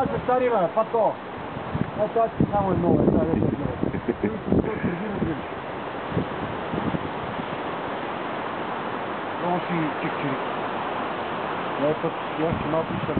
това се стари, бе, па то. А това си само е много, това не е много. Много си чик-чирик. Това е път, я си малко ще